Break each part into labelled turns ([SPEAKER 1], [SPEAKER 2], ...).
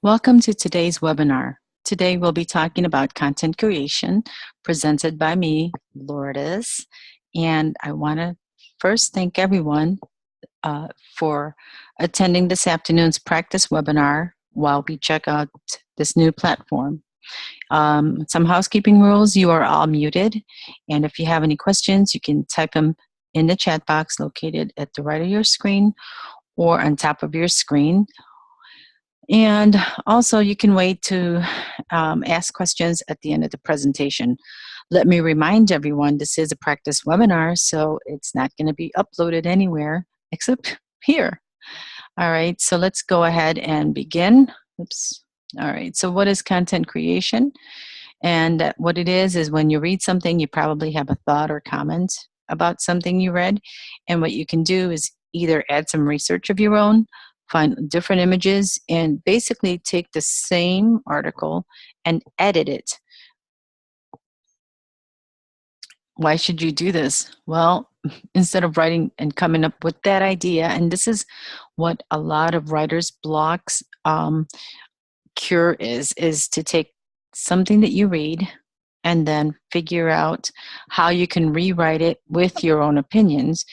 [SPEAKER 1] Welcome to today's webinar. Today we'll be talking about content creation presented by me, Lourdes, and I want to first thank everyone for attending this afternoon's practice webinar while we check out this new platform. Some housekeeping rules: you are all muted, and if you have any questions, you can type them in the chat box located at the right of your screen or on top of your screen. And also, you can wait to ask questions at the end of the presentation. Let me remind everyone, this is a practice webinar, so it's not going to be uploaded anywhere except here. All right, so let's go ahead and begin. Oops. All right, so what is content creation? And what it is when you read something, you probably have a thought or comment about something you read. And what you can do is either add some research of your own, find different images, and basically take the same article and edit it. Why should you do this? Well, instead of writing and coming up with that idea, and this is what a lot of writers' blocks cure is to take something that you read and then figure out how you can rewrite it with your own opinions.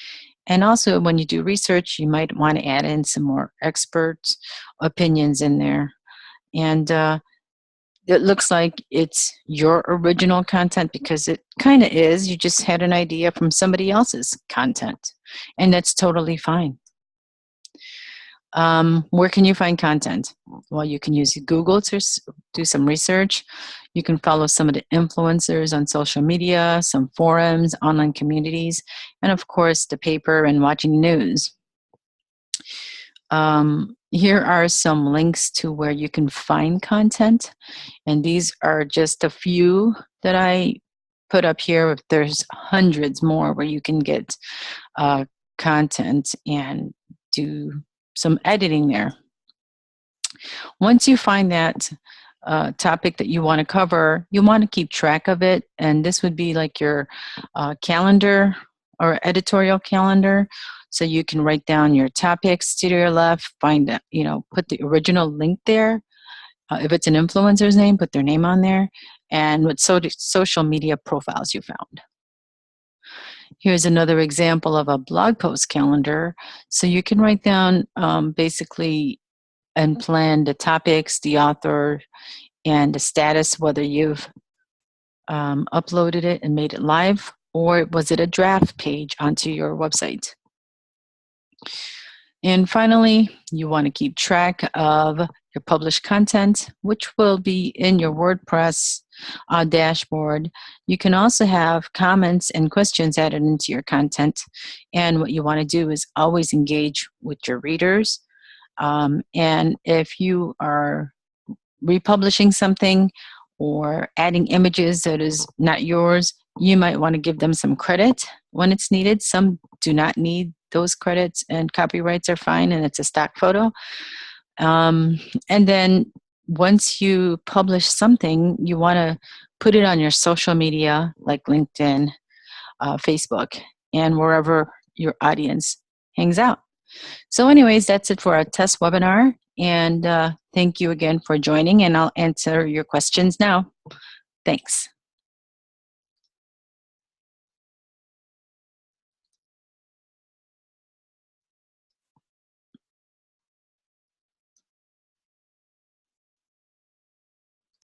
[SPEAKER 1] And also, when you do research, you might want to add in some more expert opinions in there. And it looks like it's your original content because it kind of is. You just had an idea from somebody else's content, and that's totally fine. Where can you find content? Well, you can use Google to do some research. You can follow some of the influencers on social media, some forums, online communities, and of course, the paper and watching news. Here are some links to where you can find content, and these are just a few that I put up here. There's hundreds more where you can get content and do some editing there. Once you find that topic that you want to cover, you want to keep track of it, and this would be like your calendar or editorial calendar. So you can write down your topics to your left, find that, put the original link there. If it's an influencer's name, put their name on there, and what social media profiles you found. Here's another example of a blog post calendar. So you can write down basically and plan the topics, the author, and the status, whether you've uploaded it and made it live, or was it a draft page onto your website. And finally, you want to keep track of your published content, which will be in your WordPress dashboard. You can also have comments and questions added into your content. And what you want to do is always engage with your readers. And if you are republishing something or adding images that is not yours, you might want to give them some credit when it's needed. Some do not need those credits, and copyrights are fine, and it's a stock photo. And then once you publish something, you want to put it on your social media like LinkedIn, Facebook, and wherever your audience hangs out. So anyways, that's it for our test webinar. And thank you again for joining, and I'll answer your questions now. Thanks.